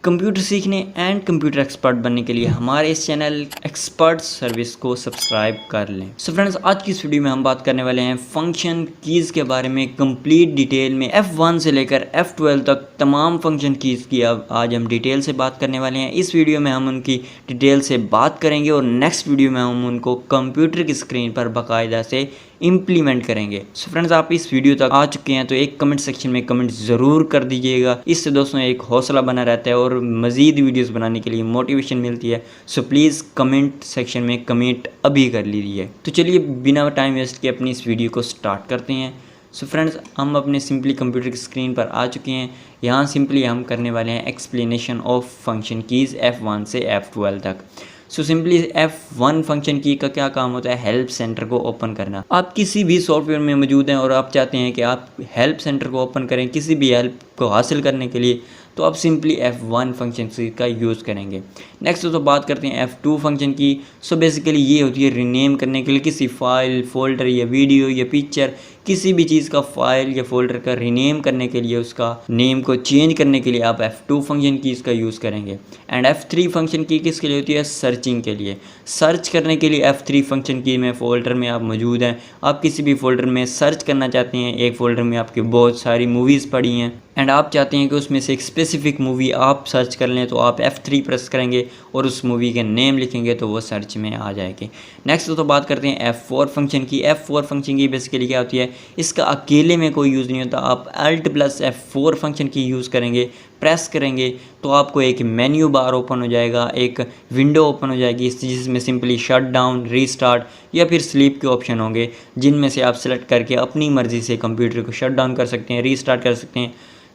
Computer सीखने and computer expert बनने के लिए हमारे इस चैनल एक्सपर्ट सर्विस को सब्सक्राइब कर लें। सो फ्रेंड्स, आज की इस वीडियो में हम बात करने वाले हैं फंक्शन कीज़ के बारे में कंप्लीट डिटेल में। F1 से लेकर F12 तक तमाम फंक्शन कीज़ की आज हम डिटेल से बात करने वाले हैं। इस वीडियो में हम उनकी डिटेल से बात करेंगे और नेक्स्ट वीडियो में हम उनको कंप्यूटर की स्क्रीन पर बाकायदा से इम्प्लीमेंट करेंगे। सो फ्रेंड्स, आप इस वीडियो तक आ चुके हैं तो एक कमेंट सेक्शन में कमेंट ज़रूर कर दीजिएगा। इससे दोस्तों एक हौसला बना रहता है और मज़ीद वीडियोस बनाने के लिए मोटिवेशन मिलती है। सो प्लीज़ कमेंट सेक्शन में कमेंट अभी कर लीजिए। तो चलिए बिना टाइम वेस्ट किए अपनी इस वीडियो को स्टार्ट करते हैं। सो फ्रेंड्स, हम अपने सिंपली कंप्यूटर की स्क्रीन पर आ चुके हैं। यहाँ सिंपली हम करने वाले हैं explanation of function keys F1 से F12 तक। सो सिंपली F1 फंक्शन की का क्या काम होता है? हेल्प सेंटर को ओपन करना। आप किसी भी सॉफ्टवेयर में मौजूद हैं और आप चाहते हैं कि आप हेल्प सेंटर को ओपन करें किसी भी हेल्प को हासिल करने के लिए, तो आप सिंपली F1 फंक्शन का यूज़ करेंगे। नेक्स्ट तो बात करते हैं F2 फंक्शन की। सो बेसिकली ये होती है रीनेम करने के लिए किसी फाइल, फोल्डर या वीडियो या पिक्चर, किसी भी चीज़ का फाइल या फोल्डर का रीनेम करने के लिए, उसका नेम को चेंज करने के लिए आप F2 फंक्शन की इसका यूज़ करेंगे। एंड F3 फंक्शन की किसके लिए होती है? सर्चिंग के लिए। सर्च करने के लिए F3 फंक्शन की में फ़ोल्डर में आप मौजूद हैं, आप किसी भी फ़ोल्डर में सर्च करना चाहते हैं, एक फ़ोल्डर में आपकी बहुत सारी मूवीज़ पड़ी हैं एंड आप चाहते हैं कि उसमें से एक स्पेसिफिक मूवी आप सर्च कर लें, तो आप F3 प्रेस करेंगे और उस मूवी के नेम लिखेंगे तो वो सर्च में आ जाएगी। नेक्स्ट तो बात करते हैं F4 फंक्शन की। F4 फंक्शन की बेसिकली क्या होती है? इसका अकेले में कोई यूज़ नहीं होता। आप Alt+F4 फंक्शन की यूज़ करेंगे, प्रेस करेंगे तो आपको एक मेन्यू बार ओपन हो जाएगा, एक विंडो ओपन हो जाएगी जिसमें सिंपली शट डाउन, रीस्टार्ट या फिर स्लीप के ऑप्शन होंगे, जिनमें से आप सेलेक्ट करके अपनी मर्ज़ी से कंप्यूटर को शट डाउन कर सकते हैं, रीस्टार्ट कर सकते हैं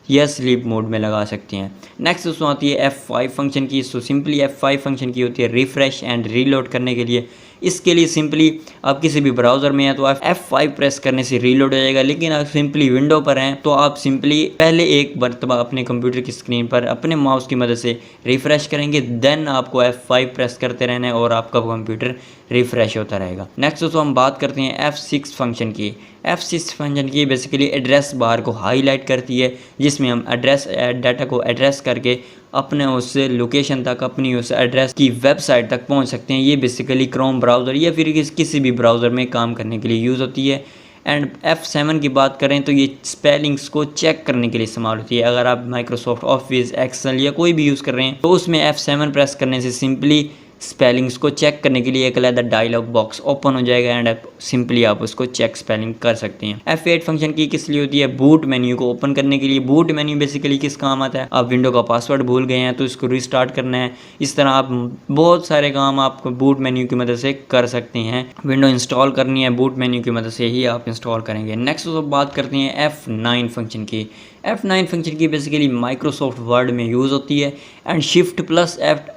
या स्लीप मोड में लगा सकते हैं। नेक्स्ट दोस्तों आती है F5 फंक्शन की। सो सिंपली F5 फंक्शन की होती है रिफ़्रेश एंड रीलोड करने के लिए। इसके लिए सिंपली आप किसी भी ब्राउज़र में हैं तो आप F5 प्रेस करने से रीलोड हो जाएगा, लेकिन आप सिंपली विंडो पर हैं तो आप सिंपली पहले एक मरतबा अपने कंप्यूटर की स्क्रीन पर अपने माउस की मदद से रिफ़्रेश करेंगे, देन आपको F5 प्रेस करते रहना है और आपका कंप्यूटर रिफ़्रेश होता रहेगा। नेक्स्ट दोस्तों हम बात करते हैं F6 फंक्शन की। F6 फंक्शन की बेसिकली एड्रेस बार को हाईलाइट करती है, जिसमें हम एड्रेस डाटा को एड्रेस करके अपने उस लोकेशन तक, अपनी उस एड्रेस की वेबसाइट तक पहुंच सकते हैं। ये बेसिकली क्रोम ब्राउज़र या फिर किसी भी ब्राउज़र में काम करने के लिए यूज़ होती है। एंड F7 की बात करें तो ये स्पेलिंग्स को चेक करने के लिए इस्तेमाल होती है। अगर आप माइक्रोसॉफ्ट ऑफिस, एक्सेल या कोई भी यूज़ कर रहे हैं तो उसमें F7 प्रेस करने से सिंपली स्पेलिंग्स को चेक करने के लिए एक अलग डायलॉग बॉक्स ओपन हो जाएगा एंड सिंपली आप उसको चेक स्पेलिंग कर सकते हैं। F8 फंक्शन की किस लिए होती है? बूट मेन्यू को ओपन करने के लिए। बूट मेन्यू बेसिकली किस काम आता है? आप विंडो का पासवर्ड भूल गए हैं तो इसको रिस्टार्ट करना है। इस तरह आप बहुत सारे काम आपको बूट मेन्यू की मदद से कर सकते हैं। विंडो इंस्टॉल करनी है, बूट मेन्यू की मदद से ही आप इंस्टॉल करेंगे। नेक्स्ट तो बात करते हैं F9 फंक्शन की। F9 फंक्शन की बेसिकली माइक्रोसॉफ्ट वर्ड में यूज़ होती है एंड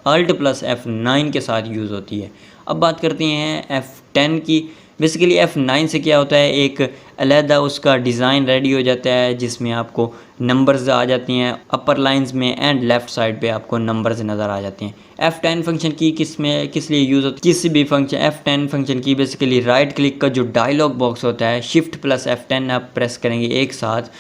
Alt+F9 के साथ यूज़ होती है। अब बात करते हैं F10 की। बेसिकली F9 से क्या होता है? एक अलहदा उसका डिज़ाइन रेडी हो जाता है जिसमें आपको नंबर्स आ जाती हैं अपर लाइंस में एंड लेफ़्ट साइड पे आपको नंबर्स नज़र आ जाते हैं। F10 फंक्शन की किस लिए यूज़ होती है? किसी भी फंक्शन F10 फंक्शन की बेसिकली राइट क्लिक का जो डायलॉग बॉक्स होता है, Shift+F10 आप प्रेस करेंगे एक साथ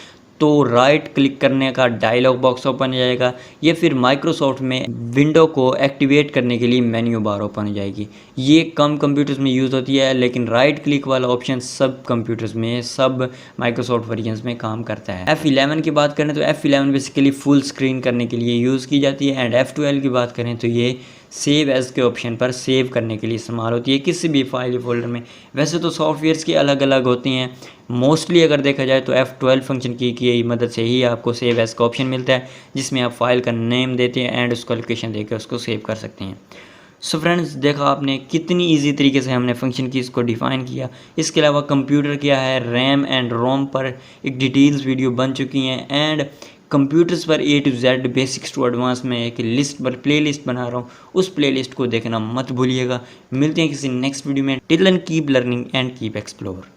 तो राइट क्लिक करने का डायलॉग बॉक्स ओपन हो जाएगा, या फिर माइक्रोसॉफ्ट में विंडो को एक्टिवेट करने के लिए मेन्यू बार ओपन हो जाएगी। ये कम कंप्यूटर्स में यूज़ होती है, लेकिन राइट क्लिक वाला ऑप्शन सब कंप्यूटर्स में, सब माइक्रोसॉफ्ट वर्जन्स में काम करता है। F11 की बात करें तो F11 बेसिकली फुल स्क्रीन करने के लिए यूज़ की जाती है एंड F12 की बात करें तो ये सेव एज़ के ऑप्शन पर सेव करने के लिए इस्तेमाल होती है किसी भी फाइल या फोल्डर में। वैसे तो सॉफ्टवेयर्स की अलग अलग होती हैं, मोस्टली अगर देखा जाए तो F12 फंक्शन की मदद से ही आपको सेव एज़ का ऑप्शन मिलता है, जिसमें आप फाइल का नेम देते हैं एंड उसका लोकेशन देकर उसको सेव कर सकते हैं। सो फ्रेंड्स, देखा आपने कितनी इजी तरीके से हमने फंक्शन की इसको डिफ़ाइन किया। इसके अलावा कंप्यूटर क्या है, रैम एंड रोम पर एक डिटेल्स वीडियो बन चुकी हैं एंड कंप्यूटर्स पर A to Z basics to advance में एक लिस्ट पर प्ले लिस्ट बना रहा हूँ, उस प्ले लिस्ट को देखना मत भूलिएगा। मिलते हैं किसी नेक्स्ट वीडियो में। Till then keep learning and keep explore.